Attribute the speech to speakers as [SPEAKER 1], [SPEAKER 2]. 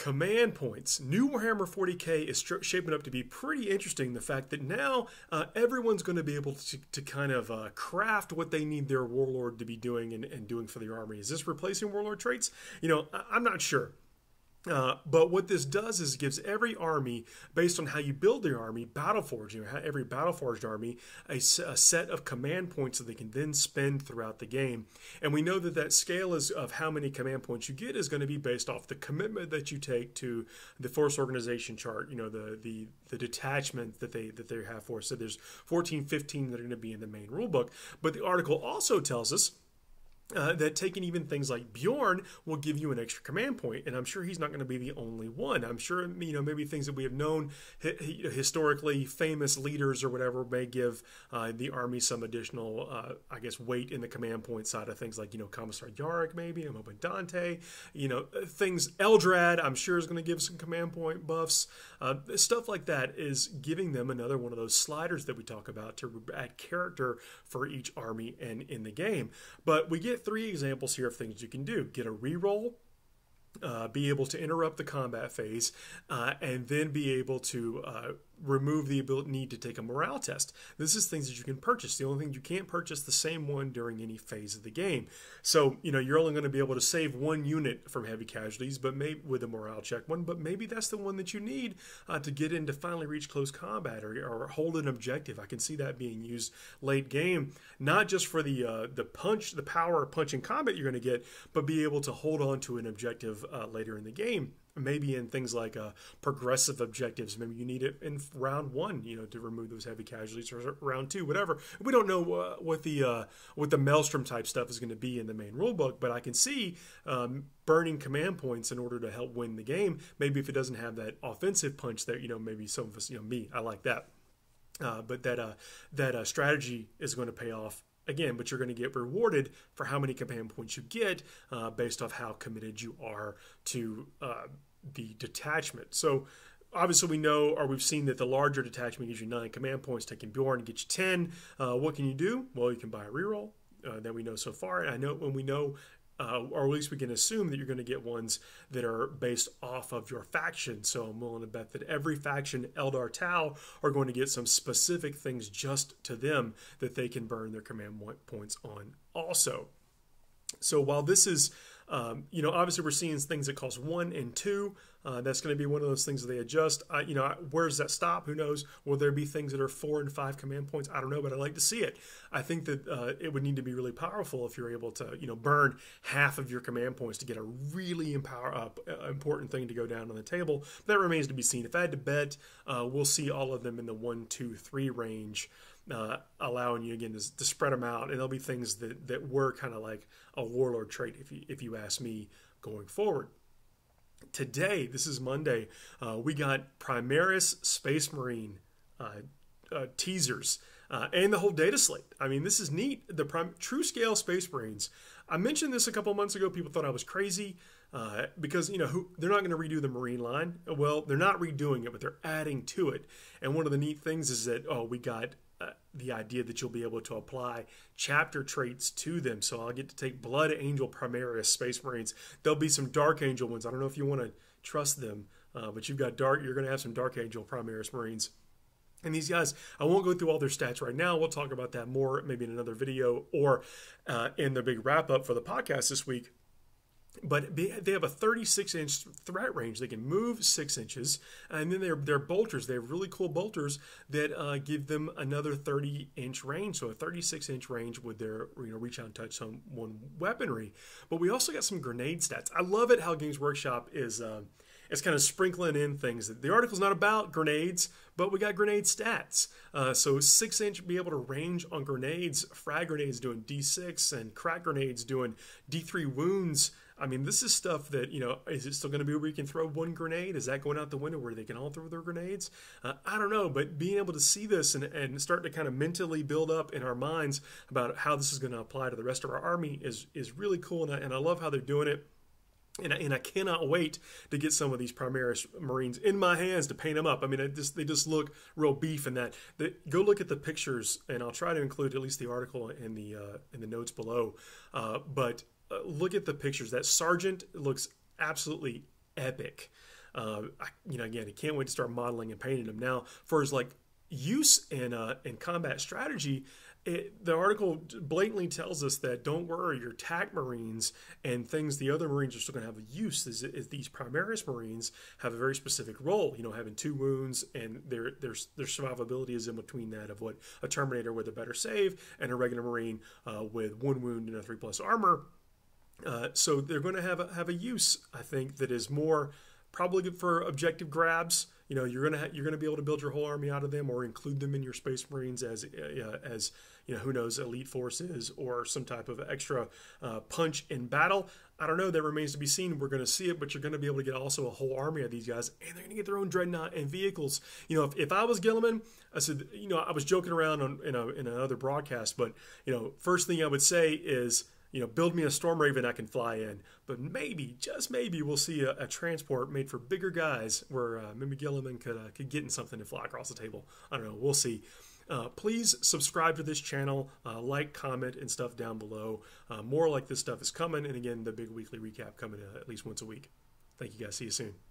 [SPEAKER 1] Command points. New Warhammer 40k is shaping up to be pretty interesting. The fact that now everyone's going to be able to kind of craft what they need their warlord to be doing and doing for their army. Is this replacing warlord traits? You know, I'm not sure. But what this does is it gives every army, based on how you build their army, Battleforged, you know, every Battleforged army, a set of command points that they can then spend throughout the game. And we know that that scale is of how many command points you get is going to be based off the commitment that you take to the force organization chart, you know, the detachment that they have for us. So there's 14, 15 that are going to be in the main rulebook. But the article also tells us that taking even things like Bjorn will give you an extra command point, and I'm sure he's not going to be the only one. I'm sure, you know, maybe things that we have known historically famous leaders or whatever may give the army some additional, I guess, weight in the command point side of things, like, you know, Commissar Yarrick, maybe, I'm hoping Dante, you know, things. Eldrad, I'm sure, is going to give some command point buffs. Stuff like that is giving them another one of those sliders that we talk about to add character for each army and in the game. But we get 3 examples here of things you can do. Get a reroll, be able to interrupt the combat phase, and then be able to remove the need to take a morale test. This is things that you can purchase. The only thing you can't purchase the same one during any phase of the game. So, you know, you're only going to be able to save 1 unit from heavy casualties, but maybe with a morale check one, but maybe that's the one that you need to get in to finally reach close combat or hold an objective. I can see that being used late game, not just for the power of punch in combat you're going to get, but be able to hold on to an objective later in the game. Maybe in things like progressive objectives. Maybe you need it in round 1, you know, to remove those heavy casualties, or round 2, whatever. We don't know what the Maelstrom type stuff is going to be in the main rulebook, but I can see burning command points in order to help win the game. Maybe if it doesn't have that offensive punch that, you know, maybe some of us, you know, me, I like that. But that strategy is going to pay off again, but you're going to get rewarded for how many command points you get based off how committed you are to the detachment. So obviously we know, or we've seen, that the larger detachment gives you 9 command points. Taking Bjorn gets you 10. What can you do? Well, you can buy a reroll that we know so far. And I know when we know, or at least we can assume that you're going to get ones that are based off of your faction. So I'm willing to bet that every faction, Eldar Tau, are going to get some specific things just to them that they can burn their command points on also. So while this is, you know, obviously we're seeing things that cost 1 and 2. That's going to be one of those things that they adjust. You know, where does that stop? Who knows? Will there be things that are 4 and 5 command points? I don't know, but I'd like to see it. I think that it would need to be really powerful if you're able to, you know, burn half of your command points to get a really important thing to go down on the table. That remains to be seen. If I had to bet, we'll see all of them in the 1, 2, 3 range. Allowing you again to spread them out, and there'll be things that were kind of like a warlord trait, if you ask me, going forward. Today, this is Monday, we got Primaris Space Marine teasers and the whole data slate. I mean, this is neat. The true scale Space Marines. I mentioned this a couple months ago. People thought I was crazy because, you know, they're not going to redo the Marine line. Well, they're not redoing it, but they're adding to it. And one of the neat things is that, we got the idea that you'll be able to apply chapter traits to them. So I'll get to take Blood Angel Primaris Space Marines. There'll be some Dark Angel ones. I don't know if you want to trust them, but you're going to have some Dark Angel Primaris Marines. And these guys, I won't go through all their stats right now. We'll talk about that more maybe in another video or in the big wrap-up for the podcast this week. But they have a 36-inch threat range. They can move 6 inches. And then they're bolters. They have really cool bolters that give them another 30-inch range. So a 36-inch range with their, you know, reach out and touch someone weaponry. But we also got some grenade stats. I love it how Games Workshop is it's kind of sprinkling in things. The article's not about grenades, but we got grenade stats. So 6-inch, be able to range on grenades, frag grenades doing D6, and crack grenades doing D3 wounds. I mean, this is stuff that, you know, is it still going to be where you can throw 1 grenade? Is that going out the window where they can all throw their grenades? I don't know, but being able to see this and start to kind of mentally build up in our minds about how this is going to apply to the rest of our army is really cool, and I love how they're doing it. And I cannot wait to get some of these Primaris Marines in my hands to paint them up. I mean, they just look real beef in that. Go look at the pictures, and I'll try to include at least the article in the notes below. But look at the pictures. That sergeant looks absolutely epic. Again, I can't wait to start modeling and painting them. Now, for his like use in combat strategy, the article blatantly tells us that don't worry, your TAC Marines and things the other Marines are still going to have a use. Is these Primaris Marines have a very specific role, having 2 wounds, and their survivability is in between that of what a Terminator with a better save and a regular Marine with 1 wound and a 3+ armor. So they're going to have a use, I think, that is more probably good for objective grabs. You're gonna be able to build your whole army out of them, or include them in your Space Marines as who knows, elite forces or some type of extra punch in battle. I don't know. That remains to be seen. We're going to see it, but you're going to be able to get also a whole army of these guys, and they're going to get their own dreadnought and vehicles. If I was Gilliman, I said, I was joking around in another broadcast, but first thing I would say is, build me a Storm Raven I can fly in. But maybe, just maybe, we'll see a transport made for bigger guys where maybe Gilliman could get in something and fly across the table. I don't know. We'll see. Please subscribe to this channel, like, comment, and stuff down below. More like this stuff is coming. And again, the big weekly recap coming at least once a week. Thank you guys. See you soon.